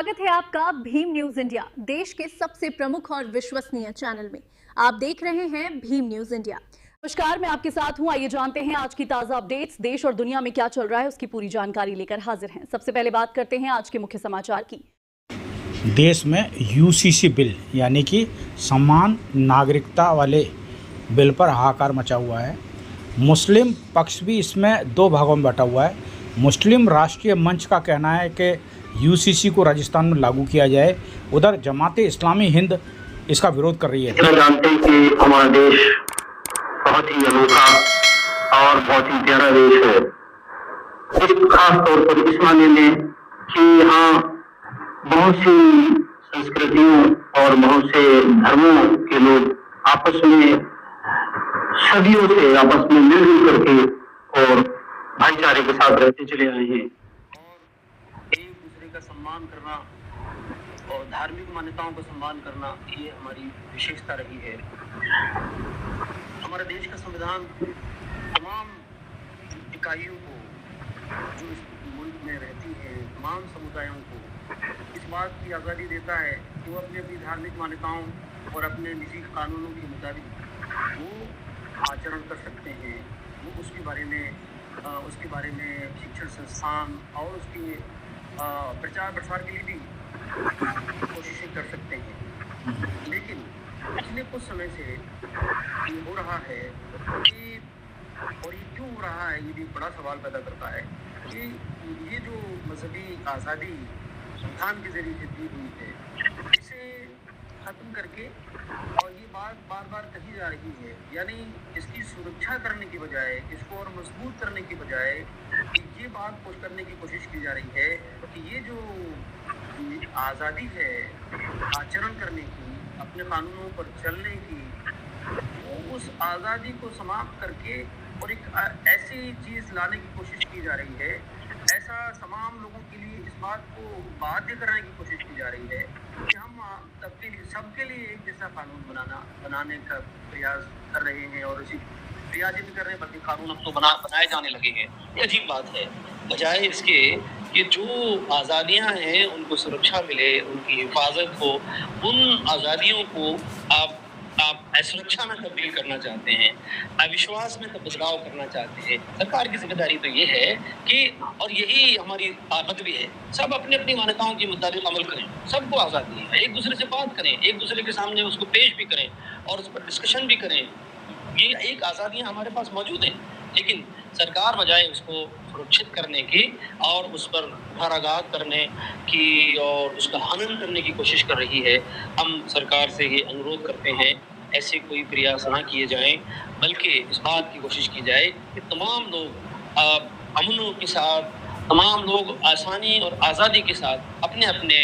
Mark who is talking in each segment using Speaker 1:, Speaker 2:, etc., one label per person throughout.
Speaker 1: स्वागत है आपका भीम न्यूज इंडिया, देश के सबसे प्रमुख और विश्वसनीय चैनल में। आप देख रहे हैं भीम न्यूज इंडिया। नमस्कार, मैं आपके साथ हूं। आइए जानते हैं आज की ताजा अपडेट्स। देश और दुनिया में क्या चल रहा है उसकी पूरी जानकारी लेकर हाजिर हैं। सबसे पहले बात करते हैं आज के मुख्य समाचार की।
Speaker 2: देश में यूसीसी बिल यानी कि समान नागरिकता वाले बिल पर हाहाकार मचा हुआ है। मुस्लिम पक्ष भी इसमें दो भागों में बटा हुआ है। मुस्लिम राष्ट्रीय मंच का कहना है कि यूसीसी को राजस्थान में लागू किया जाए, उधर जमाते इस्लामी हिंद इसका विरोध कर रही है।
Speaker 3: जानते हैं कि हमारा देश बहुत ही अनोखा और बहुत ही प्यारा देश है, इस खास तौर पर इस मायने में कि यहाँ बहुत सी संस्कृतियों और बहुत से धर्मों के लोग आपस में सदियों से आपस में मिलजुल करके और भाईचारे के साथ रहते चले आए हैं। और एक दूसरे का सम्मान करना और धार्मिक मान्यताओं का सम्मान करना, ये हमारी विशेषता रही है। हमारे देश का संविधान तमाम इकाइयों को जो इस मुल्क में रहती हैं, तमाम समुदायों को इस बात की आज़ादी देता है कि वो अपनी अपनी धार्मिक मान्यताओं और अपने निजी कानूनों के मुताबिक वो आचरण कर सकते हैं। वो उसके बारे में शिक्षण संस्थान और उसके प्रचार प्रसार के लिए भी कोशिशें कर सकते हैं। लेकिन पिछले कुछ समय से ये हो रहा है कि, और ये क्यों हो रहा है, ये भी बड़ा सवाल पैदा करता है कि ये जो मजहबी आज़ादी संविधान के जरिए से दी हुई है, इसे खत्म करके, और ये बात बार बार कही जा रही है, यानी इसकी सुरक्षा करने की बजाय, इसको और मजबूत करने की बजाय ये बात करने की कोशिश की जा रही है कि ये जो आज़ादी है आचरण करने की, अपने कानूनों पर चलने की, वो उस आज़ादी को समाप्त करके और एक ऐसी चीज़ लाने की कोशिश की जा रही है, ऐसा तमाम लोगों के लिए इस बात को बाध्य कराने की कोशिश की जा रही है कि हम सबके लिए एक जैसा कानून बनाने का प्रयास कर रहे हैं, और इसी प्रयास ही नहीं कर रहे बल्कि कानून अब तो बनाए जाने लगे हैं। ये अजीब बात है। बजाय इसके कि जो आज़ादियाँ हैं उनको सुरक्षा मिले, उनकी हिफाजत हो, उन आज़ादियों को आप असुरक्षा में तब्दील करना चाहते हैं, अविश्वास में बदलाव करना चाहते हैं। सरकार की जिम्मेदारी तो ये है कि, और यही हमारी आदत भी है, सब अपनी अपनी मान्यताओं के मुताबिक अमल करें। सबको आज़ादी है, एक दूसरे से बात करें, एक दूसरे के सामने उसको पेश भी करें और उस पर डिस्कशन भी करें। ये एक आज़ादियाँ हमारे पास मौजूद हैं, लेकिन सरकार बजाय उसको सुरक्षित करने की और उस पर भराघात करने की और उसका हनन करने की कोशिश कर रही है। हम सरकार से ये अनुरोध करते हैं ऐसे कोई प्रयास ना किए जाएं, बल्कि इस बात की कोशिश की जाए कि तमाम लोग अमन के साथ, तमाम लोग आसानी और आज़ादी के साथ अपने अपने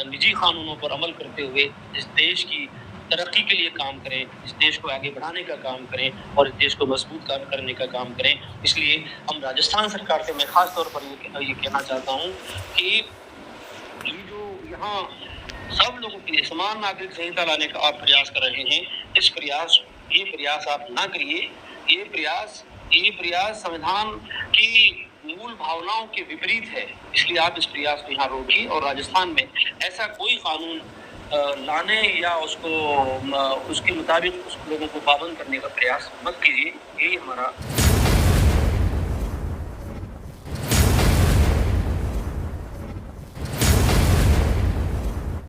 Speaker 3: निजी कानूनों पर अमल करते हुए इस देश की तरक्की के लिए काम करें, इस देश को आगे बढ़ाने का काम करें और इस देश को मजबूत करने का काम करें। इसलिए हम राजस्थान सरकार से मैं खास तौर पर ये कहना चाहता हूँ कि ये जो यहाँ सब लोगों के लिए समान नागरिक संहिता लाने का आप प्रयास कर रहे हैं, ये प्रयास आप ना करिए। ये प्रयास संविधान की मूल भावनाओं के विपरीत है। इसलिए आप इस प्रयास को यहाँ रोकिए और राजस्थान में ऐसा कोई कानून लाने या उसके मुताबिक उस लोगों को पाबंद करने का प्रयास मत कीजिए। यही हमारा